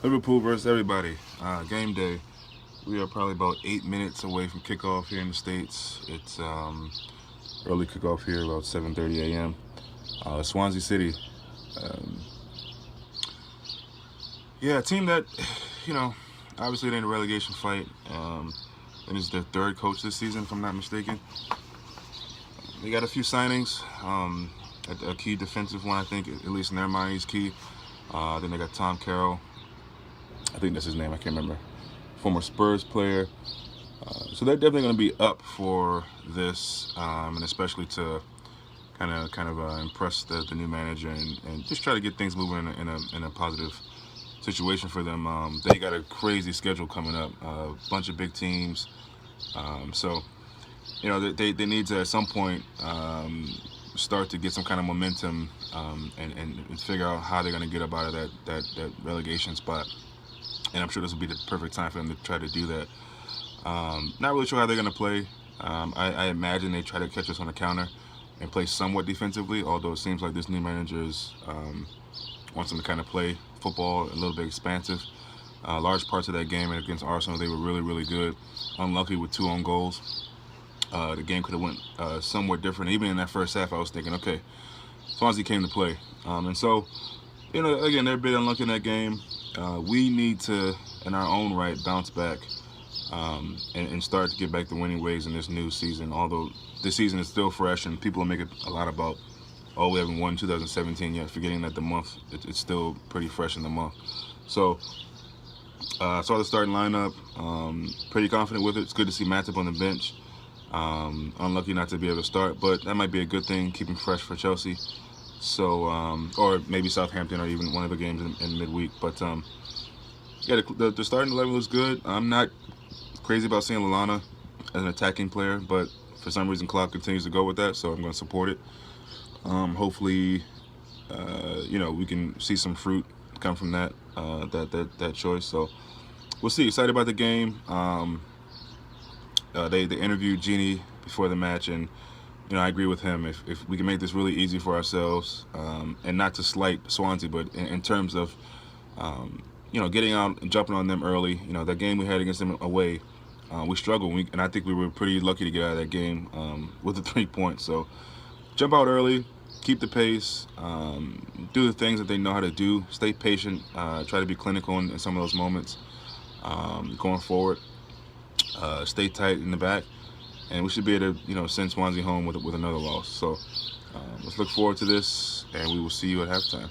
Liverpool versus everybody. Game day. We are probably about 8 minutes away from kickoff here in the States. It's early kickoff here, about 7:30 a.m. Swansea City. Um, yeah, a team that, obviously they're in a relegation fight. And it's their third coach this season, if I'm not mistaken. They got a few signings. A key defensive one, I think, at least in their mind, he's key. Then they got Tom Carroll. I think that's his name. I can't remember. Former Spurs player. So they're definitely going to be up for this, and especially to kind of impress the new manager and just try to get things moving in a positive situation for them. They got a crazy schedule coming up. A bunch of big teams. So they need to at some point start to get some kind of momentum and figure out how they're going to get up out of that relegation spot. And I'm sure this will be the perfect time for them to try to do that. Not really sure how they're going to play. I imagine they try to catch us on the counter and play somewhat defensively, although it seems like this new manager wants them to kind of play football a little bit expansive. Large parts of that game against Arsenal, they were really, really good. Unlucky with 2 own goals. The game could have went somewhat different. Even in that first half, I was thinking, okay, Swansea came to play. And so, again, they're a bit unlucky in that game. We need to, in our own right, bounce back and start to get back to winning ways in this new season. Although this season is still fresh and people make it a lot about, oh, we haven't won 2017 yet, forgetting that the month, it's still pretty fresh in the month. So, saw the starting lineup, pretty confident with it. It's good to see Matip on the bench. Unlucky not to be able to start, but that might be a good thing, keeping fresh for Chelsea. So, or maybe Southampton or even one of the games in midweek. But, yeah, the starting 11 looks good. I'm not crazy about seeing Lallana as an attacking player, but for some reason Klopp continues to go with that, so I'm going to support it. Hopefully, we can see some fruit come from that choice. So we'll see. Excited about the game. They interviewed Genie before the match, and I agree with him. If we can make this really easy for ourselves, and not to slight Swansea, but in terms of getting out and jumping on them early. That game we had against them away, we struggled, and I think we were pretty lucky to get out of that game with the 3 points. So jump out early, keep the pace, do the things that they know how to do, stay patient, try to be clinical in some of those moments going forward. Stay tight in the back, and we should be able to send Swansea home with another loss. So let's look forward to this, and we will see you at halftime.